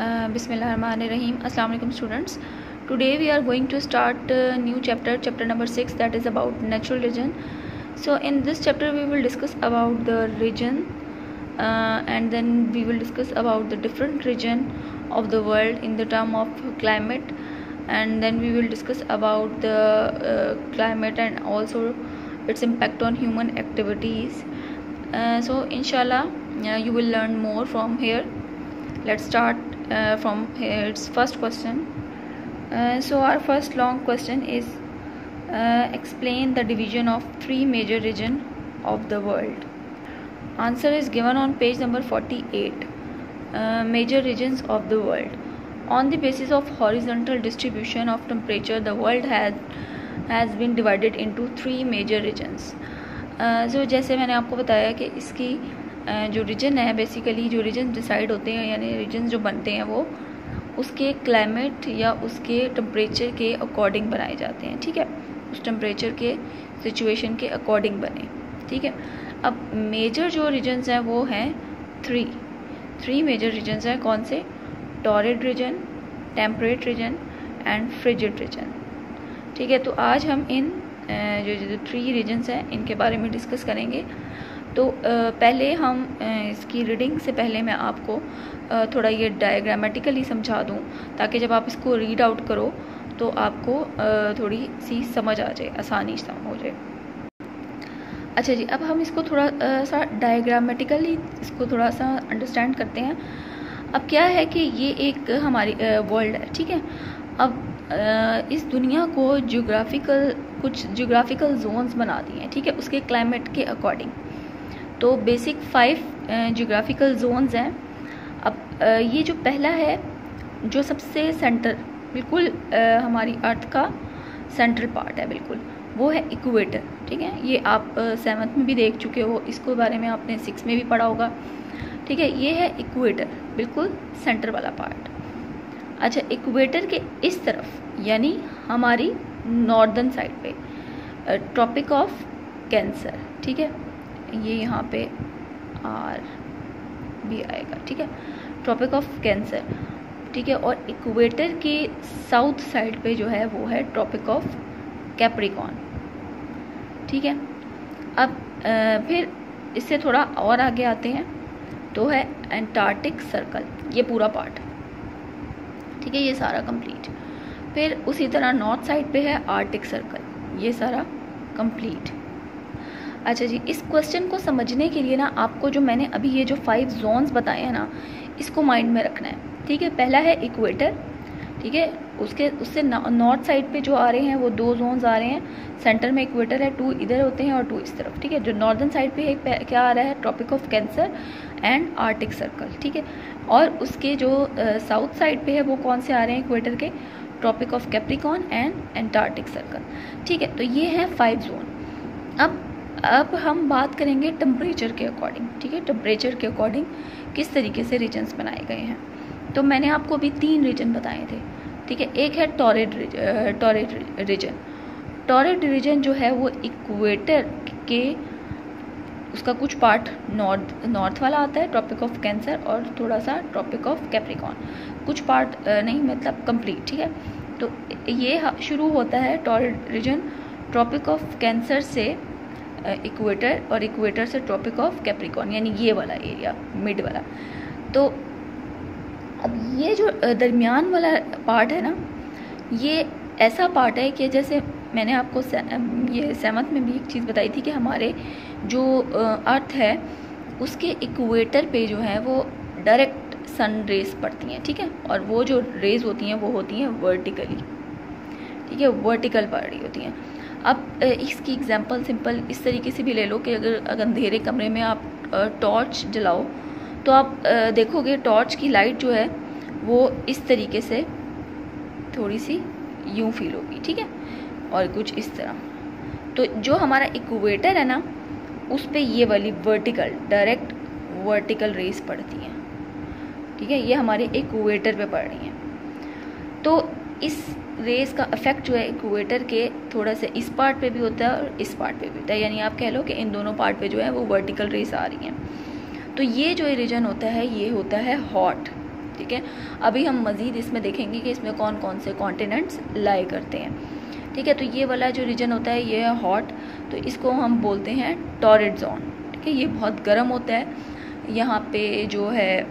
Bismillahirrahmanirrahim. Assalamu alaikum students. Today we are going to start a new chapter number 6, that is about natural region. So in this chapter we will discuss about the region and then we will discuss about the different region of the world in the term of climate, and then we will discuss about the climate and also its impact on human activities. So inshallah you will learn more from here. Let's start from here. Its first question. So our first long question is explain the division of three major regions of the world. Answer is given on page number 48. Major regions of the world. On the basis of horizontal distribution of temperature, the world has been divided into three major regions. So जैसे मैंने आपको बताया कि इसकी जो reason है, basically जो reason decide होते हैं यानी रीजन जो बनते हैं वो उसके क्लाइमेट या उसके टेम्परेचर के अकॉर्डिंग बनाए जाते हैं. ठीक है, उस टेम्परेचर के सिचुएशन के अकॉर्डिंग बने. ठीक है, अब मेजर जो रीजन्स हैं वो हैं थ्री मेजर रीजन्स हैं. कौन से? Torrid region, temperate region and frigid region. ठीक है, तो आज हम इन जो थ्री रीजन्स हैं इनके बारे में डिस्कस करेंगे. तो पहले हम इसकी रीडिंग से पहले मैं आपको थोड़ा ये डायग्रामेटिकली समझा दूं ताकि जब आप इसको रीड आउट करो तो आपको थोड़ी सी समझ आ जाए, आसानी से हो जाए. अच्छा जी, अब हम इसको थोड़ा सा डायग्रामेटिकली इसको थोड़ा सा अंडरस्टैंड करते हैं. अब क्या है कि ये एक हमारी वर्ल्ड है. ठीक है, अब इस दुनिया को कुछ ज्योग्राफिकल जोन्स बना दिए हैं. ठीक है, उसके क्लाइमेट के अकॉर्डिंग. तो बेसिक 5 ज्योग्राफिकल जोन्स हैं. अब ये जो पहला है जो सबसे सेंटर बिल्कुल हमारी अर्थ का सेंट्रल पार्ट है बिल्कुल, वो है इक्वेटर. ठीक है, ये आप 7th में भी देख चुके हो, इसको बारे में आपने 6 में भी पढ़ा होगा. ठीक है, ये है इक्वेटर, बिल्कुल सेंटर वाला पार्ट. अच्छा, इक्वेटर के इस तरफ यानी हमारी नॉर्दर्न साइड पे ट्रॉपिक ऑफ कैंसर. ठीक है, ये यहाँ पे आर भी आएगा. ठीक है, ट्रॉपिक ऑफ कैंसर. ठीक है, और इक्वेटर के साउथ साइड पे जो है वो है ट्रॉपिक ऑफ कैप्रिकॉर्न. ठीक है, अब फिर इससे थोड़ा और आगे आते हैं तो है एंटार्क्टिक सर्कल, ये पूरा पार्ट. ठीक है, ये सारा कंप्लीट. फिर उसी तरह नॉर्थ साइड पे है आर्टिक सर्कल, ये सारा कंप्लीट. अच्छा जी, इस क्वेश्चन को समझने के लिए ना आपको जो मैंने अभी ये जो 5 जोन्स बताए हैं ना इसको माइंड में रखना है. ठीक है, पहला है इक्वेटर. ठीक है, उससे नॉर्थ साइड पे जो आ रहे हैं वो 2 जोन्स आ रहे हैं. सेंटर में इक्वेटर है, 2 इधर होते हैं और 2 इस तरफ. ठीक है, जो नॉर्दर्न साइड पे क्या आ रहा है? Tropic of Cancer and Arctic circle. ठीक है, और उसके जो साउथ साइड पे है वो कौन से आ रहे हैं इक्वेटर के? Tropic of Capricorn and Antarctic circle. ठीक है, तो ये है 5 जोन. अब हम बात करेंगे टेम्परेचर के अकॉर्डिंग. ठीक है, टेम्परेचर के अकॉर्डिंग किस तरीके से रीजन्स बनाए गए हैं. तो मैंने आपको अभी 3 रीजन बताए थे. ठीक है, एक है टॉरिड रीजन. टॉरिड रीजन जो है वो इक्वेटर के उसका कुछ पार्ट नॉर्थ वाला आता है, ट्रॉपिक ऑफ कैंसर, और थोड़ा सा ट्रॉपिक ऑफ कैप्रिकॉर्न. कुछ पार्ट नहीं, मतलब कंप्लीट. ठीक है, तो ये शुरू होता है torrid region tropic of Cancer से इक्वेटर, और इक्वेटर से ट्रॉपिक ऑफ कैप्रिकॉर्न, यानी ये वाला एरिया मिड वाला. तो अब ये जो दरमियान वाला पार्ट है ना, ये ऐसा पार्ट है कि जैसे मैंने आपको ये 7th में भी एक चीज़ बताई थी कि हमारे जो अर्थ है उसके इक्वेटर पे जो है वो डायरेक्ट सन रेज पड़ती हैं. ठीक है, और वो जो रेज होती हैं वो होती हैं वर्टिकली. ठीक है, वर्टिकल पड़ रही होती हैं. अब इसकी एग्जांपल सिंपल इस तरीके से भी ले लो कि अगर अंधेरे कमरे में आप टॉर्च जलाओ तो आप देखोगे टॉर्च की लाइट जो है वो इस तरीके से थोड़ी सी यूं फील होगी. ठीक है, और कुछ इस तरह. तो जो हमारा इक्वेटर है ना उस पे ये वाली डायरेक्ट वर्टिकल रेस पड़ती हैं. ठीक है, ये हमारे इक्वेटर पे पड़ रही हैं. तो इस रेस का इफेक्ट जो है इक्वेटर के थोड़ा सा इस पार्ट पे भी होता है और इस पार्ट पे भी होता है, यानी आप कह लो कि इन दोनों पार्ट पे जो है वो वर्टिकल रेस आ रही हैं. तो ये जो रीजन होता है ये होता है हॉट. ठीक है। अभी हम मज़ीद इसमें देखेंगे कि इसमें कौन कौन से कॉन्टिनेंट्स लाई करते हैं, ठीक है। तो ये वाला जो रीजन होता है ये है हॉट, तो इसको हम बोलते हैं टॉरिड जोन, ठीक है। ये बहुत गर्म होता है यहाँ पे जो है।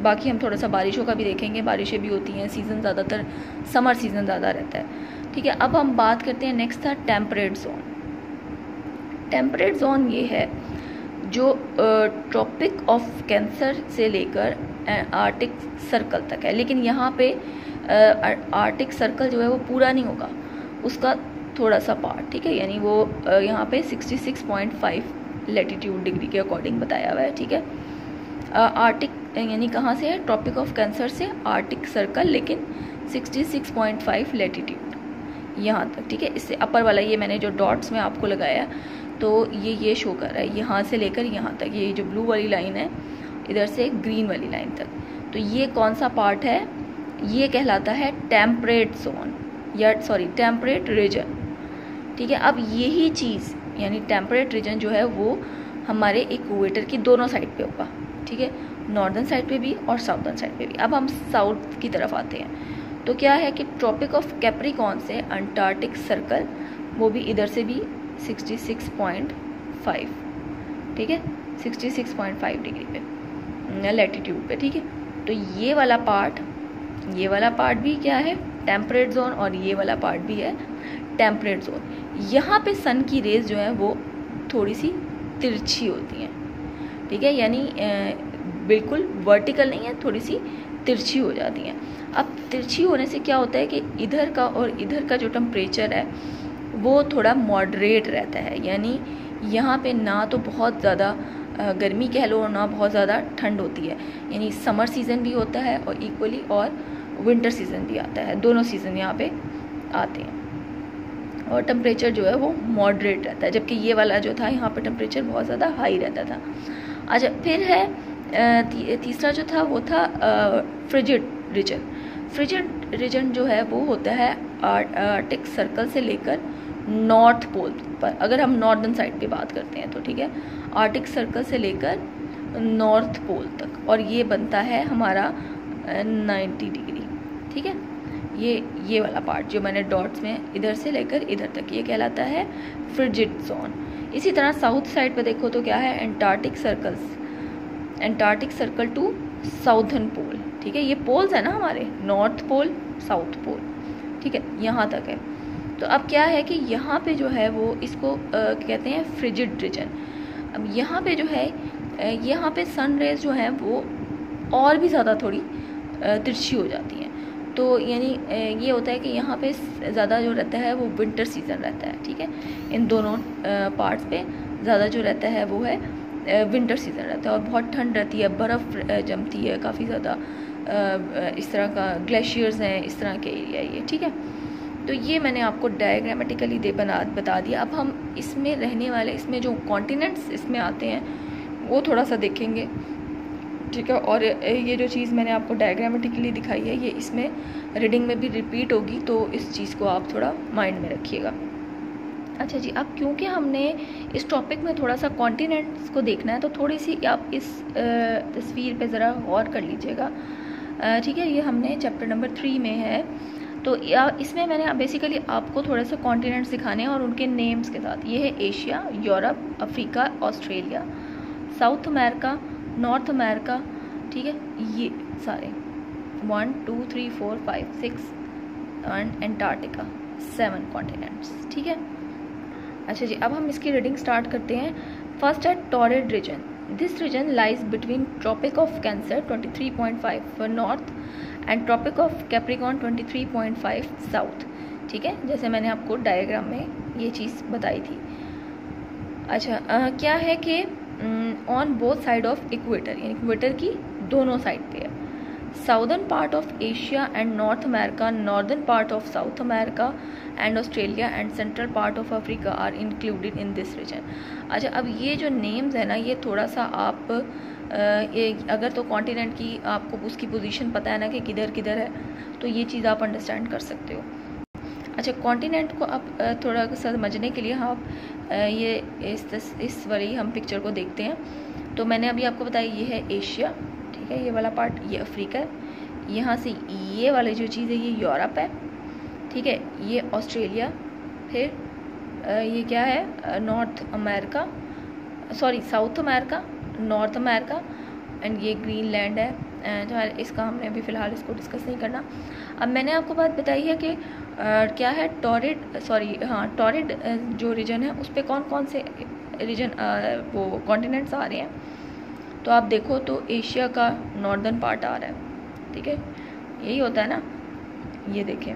बाकी हम थोड़ा सा बारिशों का भी देखेंगे, बारिशें भी होती हैं, सीज़न ज़्यादातर समर सीज़न ज़्यादा रहता है, ठीक है। अब हम बात करते हैं नेक्स्ट था टेम्परेट जोन। टेम्परेट जोन ये है जो ट्रॉपिक ऑफ कैंसर से लेकर आर्टिक सर्कल तक है, लेकिन यहाँ पे आर्टिक सर्कल जो है वो पूरा नहीं होगा, उसका थोड़ा सा पार्ट, ठीक है। यानी वो यहाँ पे 66.5 लैटिट्यूड डिग्री के अकॉर्डिंग बताया हुआ है, ठीक है। आर्टिक यानी कहाँ से है, ट्रॉपिक ऑफ कैंसर से आर्टिक सर्कल, लेकिन 66.5 लैटिट्यूड यहाँ तक, ठीक है। इससे अपर वाला ये मैंने जो डॉट्स में आपको लगाया तो ये शो कर रहा है यहाँ से लेकर यहाँ तक, ये जो ब्लू वाली लाइन है इधर से ग्रीन वाली लाइन तक, तो ये कौन सा पार्ट है, ये कहलाता है टेम्परेट जोन या टेम्परेट रीजन, ठीक है। अब यही चीज़ यानी टेम्परेट रीजन जो है वो हमारे इक्वेटर की दोनों साइड पे होगा, ठीक है, नॉर्दर्न साइड पे भी और साउदर्न साइड पे भी। अब हम साउथ की तरफ आते हैं, तो क्या है कि ट्रॉपिक ऑफ कैप्रिकॉर्न से अंटार्कटिक सर्कल, वो भी इधर से भी 66.5, ठीक है, 66.5 डिग्री पे लैटिट्यूड पे, ठीक है। तो ये वाला पार्ट भी क्या है, टेम्परेट जोन, और ये वाला पार्ट भी है टेम्परेट जोन। यहाँ पे सन की रेज जो है वो थोड़ी सी तिरछी होती हैं, ठीक है, यानी बिल्कुल वर्टिकल नहीं है, थोड़ी सी तिरछी हो जाती हैं। अब तिरछी होने से क्या होता है कि इधर का और इधर का जो टेम्परेचर है वो थोड़ा मॉडरेट रहता है, यानी यहाँ पे ना तो बहुत ज़्यादा गर्मी कह लो और ना बहुत ज़्यादा ठंड होती है, यानी समर सीज़न भी होता है और इक्वली और विंटर सीज़न भी आता है, दोनों सीज़न यहाँ पे आते हैं, और टेम्परेचर जो है वो मॉडरेट रहता है, जबकि ये वाला जो था यहाँ पे टेम्परेचर बहुत ज़्यादा हाई रहता था। अच्छा, फिर है तीसरा जो था वो था फ्रिजिड रीजन। फ्रिजिड रीजन जो है वो होता है आर्टिक सर्कल से लेकर नॉर्थ पोल पर, अगर हम नॉर्दर्न साइड पे बात करते हैं तो, ठीक है, आर्टिक सर्कल से लेकर नॉर्थ पोल तक, और ये बनता है हमारा 90 डिग्री, ठीक है। ये वाला पार्ट जो मैंने डॉट्स में इधर से लेकर इधर तक, ये कहलाता है फ्रिजिड जोन। इसी तरह साउथ साइड पे देखो तो क्या है, एंटार्कटिक सर्कल टू साउथर्न पोल, ठीक है। ये पोल्स है ना हमारे, नॉर्थ पोल साउथ पोल, ठीक है, यहाँ तक है। तो अब क्या है कि यहाँ पे जो है वो इसको कहते हैं फ्रिजिड रीजन। अब यहाँ पे जो है यहाँ पे सन रेज जो है वो और भी ज़्यादा थोड़ी तिरछी हो जाती हैं, तो यानी ये होता है कि यहाँ पे ज़्यादा जो रहता है वो विंटर सीज़न रहता है, ठीक है। इन दोनों पार्ट्स पे ज़्यादा जो रहता है वो है विंटर सीज़न रहता है, और बहुत ठंड रहती है, बर्फ़ जमती है काफ़ी ज़्यादा, इस तरह का ग्लेशियर्स हैं, इस तरह के एरिया ये, ठीक है। तो ये मैंने आपको डायग्रामेटिकली बता दिया। अब हम इसमें रहने वाले, इसमें जो कॉन्टिनेंट्स इसमें आते हैं वो थोड़ा सा देखेंगे, ठीक है। और ये जो चीज़ मैंने आपको डायग्रामेटिकली दिखाई है ये इसमें रीडिंग में भी रिपीट होगी, तो इस चीज़ को आप थोड़ा माइंड में रखिएगा। अच्छा जी, अब क्योंकि हमने इस टॉपिक में थोड़ा सा कॉन्टिनेंट्स को देखना है तो थोड़ी सी आप इस तस्वीर पे ज़रा गौर कर लीजिएगा, ठीक है। ये हमने चैप्टर नंबर 3 में है, तो इसमें मैंने बेसिकली आपको थोड़ा सा कॉन्टिनेंट्स दिखाने हैं और उनके नेम्स के साथ। ये है Asia, Europe, Africa, Australia, south America, north America, ठीक है, ये सारे 1 2 3 4 5 6 एंड एंटार्क्टिका, 7 कॉन्टिनेंट्स, ठीक है। अच्छा जी, अब हम इसकी रीडिंग स्टार्ट करते हैं। फर्स्ट है torrid region. This region lies between tropic of Cancer 23.5 north and tropic of Capricorn 23.5 south, ठीक है, जैसे मैंने आपको डायग्राम में ये चीज़ बताई थी। अच्छा, क्या है कि on both side of equator, यानी इक्वेटर की दोनों साइड पे है। Southern part of Asia and North America, northern part of South America and Australia and central part of Africa are included in this region. अच्छा, अब ये जो names है ना, ये थोड़ा सा आप अगर तो कॉन्टिनेंट की आपको उसकी पोजीशन पता है ना कि किधर किधर है, तो ये चीज़ आप अंडरस्टैंड कर सकते हो। अच्छा, कॉन्टिनेंट को आप थोड़ा समझने के लिए आप ये इस वाली हम पिक्चर को देखते हैं। तो मैंने अभी आपको बताया ये है एशिया, ठीक ठीक है, ये वाला पार्ट ये अफ्रीका है, यहाँ से ये वाली जो चीज़ है ये यूरोप है, ठीक है, ये ऑस्ट्रेलिया, फिर ये क्या है north America, sorry south America, north America, and ये ग्रीनलैंड है। जो है इसका हमने अभी फ़िलहाल इसको डिस्कस नहीं करना। अब मैंने आपको बात बताई है कि क्या है टॉरिड जो रीजन है उस पर कौन कौन से रीजन वो कॉन्टिनेंट्स आ रहे हैं। तो आप देखो तो एशिया का नॉर्दर्न पार्ट आ रहा है, ठीक है, यही होता है ना, ये देखें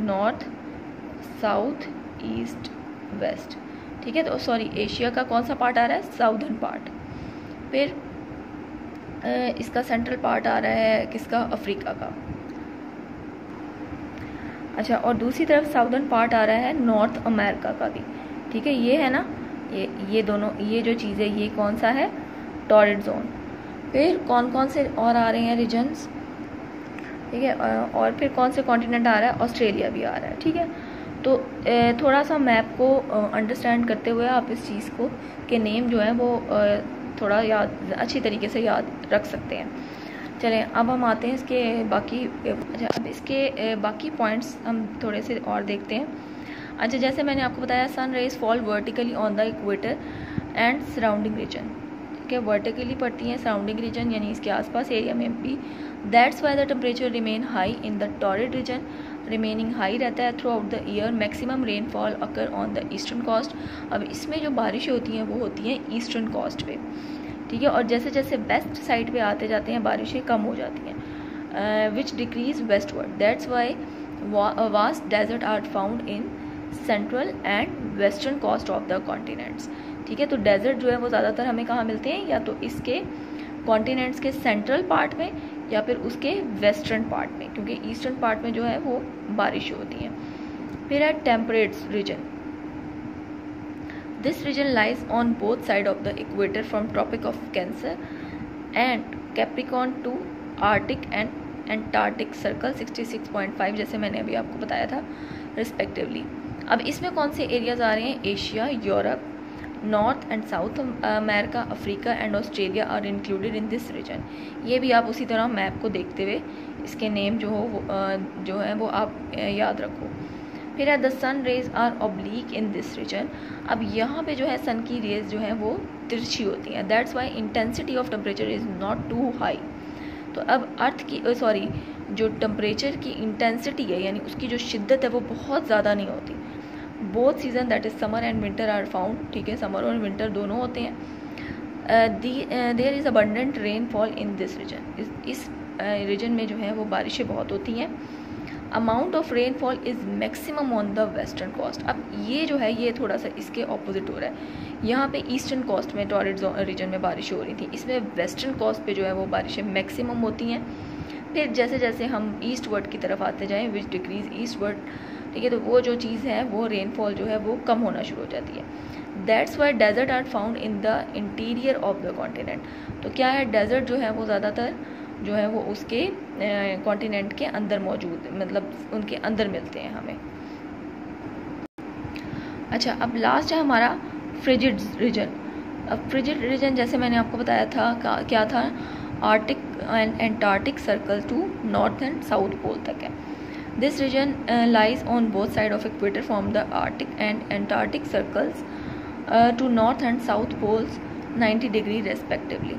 नॉर्थ साउथ ईस्ट वेस्ट, ठीक है। तो सॉरी एशिया का कौन सा पार्ट आ रहा है, साउदर्न पार्ट। फिर इसका सेंट्रल पार्ट आ रहा है किसका, अफ्रीका का। अच्छा, और दूसरी तरफ साउदर्न पार्ट आ रहा है नॉर्थ अमेरिका का भी, ठीक है, ये है ना, ये दोनों, ये जो चीज़ है ये कौन सा है, टॉरिड जोन। फिर कौन कौन से और आ रहे हैं रीजन्स, ठीक है, और फिर कौन से कॉन्टिनेंट आ रहा है, ऑस्ट्रेलिया भी आ रहा है, ठीक है। तो थोड़ा सा मैप को अंडरस्टैंड करते हुए आप इस चीज़ को के नेम जो है वो थोड़ा याद अच्छी तरीके से याद रख सकते हैं। चलें अब हम आते हैं इसके बाकी, अच्छा अब इसके बाकी पॉइंट्स हम थोड़े से और देखते हैं। अच्छा, जैसे मैंने आपको बताया sun rays fall vertically on the equator and surrounding region, ठीक है, वर्टिकली पड़ती हैं सराउंडिंग रीजन यानी इसके आसपास एरिया में भी। That's why the temperature remain high in the torrid region, remaining high रहता है throughout the year. Maximum rainfall occur on the eastern coast. अब इसमें जो बारिशें होती हैं वो होती हैं ईस्टर्न कोस्ट पे, ठीक है, और जैसे जैसे वेस्ट साइड पे आते जाते हैं बारिशें कम हो जाती हैं, which decrease westward. That's why vast desert are found in central and western coast of the continents, ठीक है। तो डेजर्ट जो है वो ज़्यादातर हमें कहाँ मिलते हैं, या तो इसके कॉन्टिनेंट्स के सेंट्रल पार्ट में या फिर उसके वेस्टर्न पार्ट में, क्योंकि ईस्टर्न पार्ट में जो है वो बारिश होती हैं। फिर है temperate region. This region lies on both side of the equator from tropic of Cancer and Capricorn to Arctic and Antarctic circle 66.5, जैसे मैंने अभी आपको बताया था रिस्पेक्टिवली। अब इसमें कौन से एरियाज आ रहे हैं, Asia, Europe, North and South America, Africa and Australia are included in this region. ये भी आप उसी तरह मैप को देखते हुए इसके नेम जो है वो आप याद रखो। फिर है the sun rays are oblique in this region. अब यहाँ पे जो है सन की रेज जो है वो तिरछी होती हैं। That's why intensity of temperature is not too high. तो अब अर्थ की जो टेम्परेचर की इंटेंसिटी है यानी उसकी जो शिद्दत है वो बहुत ज़्यादा नहीं होती। Both season that is summer and winter are found, ठीक है, समर और विंटर दोनों होते हैं। There is abundant rainfall in this region. इस रीजन में जो है वो बारिशें बहुत होती हैं। Amount of rainfall is maximum on the western coast. अब ये जो है ये थोड़ा सा इसके ऑपोजिट हो रहा है। यहाँ पे ईस्टर्न कोस्ट में टॉरिड रीजन में बारिशें हो रही थी, इसमें वेस्टर्न कोस्ट पे जो है वो बारिशें मैक्सिमम होती हैं। फिर जैसे जैसे हम ईस्ट वर्ड की तरफ आते जाएँ, विच डिक्रीज ईस्ट वर्ड, ठीक है, तो वो जो चीज़ है वो रेनफॉल जो है वो कम होना शुरू हो जाती है। That's why desert are found in the interior of the continent. तो क्या है, डेजर्ट जो है वो ज़्यादातर जो है वो उसके कॉन्टिनेंट के अंदर मौजूद, मतलब उनके अंदर मिलते हैं हमें। अच्छा, अब लास्ट है हमारा फ्रिजिड रीजन। अब फ्रिजिड रीजन जैसे मैंने आपको बताया था क्या था, arctic and Antarctic circle to north and south pole तक है। This region lies on both side of equator from the arctic and antarctic circles to north and south poles 90 degree respectively.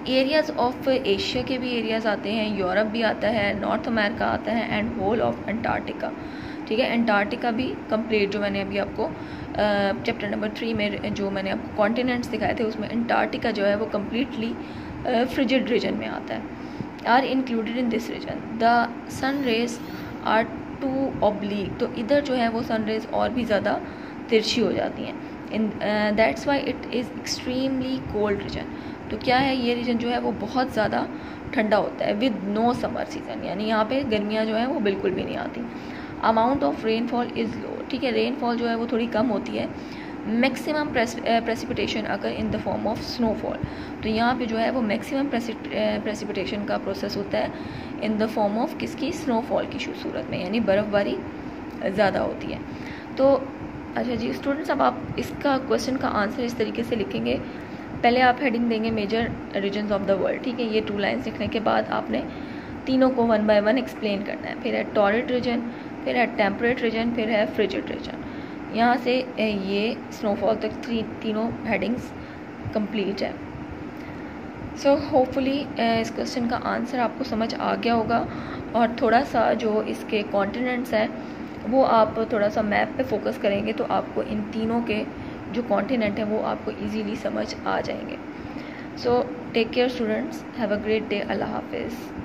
Areas of Asia के भी areas आते हैं, Europe भी आता है, north America आता है एंड होल ऑफ अंटार्कटिका, ठीक है। अंटार्कटिका भी कंप्लीट, जो मैंने अभी आपको चैप्टर नंबर 3 में जो मैंने आपको कॉन्टिनेंट्स दिखाए थे उसमें अंटार्कटिका जो है वो कम्प्लीटली फ्रिजिड रीजन में आता है, are included in this region. The sun rays are too oblique. तो इधर जो है वो सन रेज और भी ज़्यादा तिरछी हो जाती हैं। In that's why it is extremely cold region. तो क्या है, ये रीजन जो है वो बहुत ज़्यादा ठंडा होता है विद नो समर सीजन, यानी यहाँ पे गर्मियाँ जो हैं वो बिल्कुल भी नहीं आती। Amount of rainfall is low, ठीक है, रेनफॉल जो है वो थोड़ी कम होती है। मैक्सिमम प्रेसिपिटेशन अगर in the form of snowfall. तो यहाँ पे जो है वो मैक्सिमम प्रेसिपिटेशन का प्रोसेस होता है इन द फॉर्म ऑफ किसकी, स्नोफॉल की सूरत में, यानी बर्फ़बारी ज़्यादा होती है। तो अच्छा जी स्टूडेंट्स, अब आप इसका क्वेश्चन का आंसर इस तरीके से लिखेंगे पहले आप हेडिंग देंगे major regions of the world, ठीक है। ये 2 लाइन्स लिखने के बाद आपने तीनों को 1 बाय 1 एक्सप्लेन करना है। फिर है टॉरिड रीजन, फिर है टेम्परेट रीजन, फिर है फ्रिजिड रीजन। यहाँ से ये स्नोफॉल तक तीनों हेडिंग्स कंप्लीट है। सो होपफुली इस क्वेश्चन का आंसर आपको समझ आ गया होगा, और थोड़ा सा जो इसके कॉन्टिनेंट्स हैं वो आप थोड़ा सा मैप पे फोकस करेंगे तो आपको इन तीनों के जो कॉन्टिनेंट हैं वो आपको इजीली समझ आ जाएंगे। So take care students, have a great day, अल्लाह हाफिज़।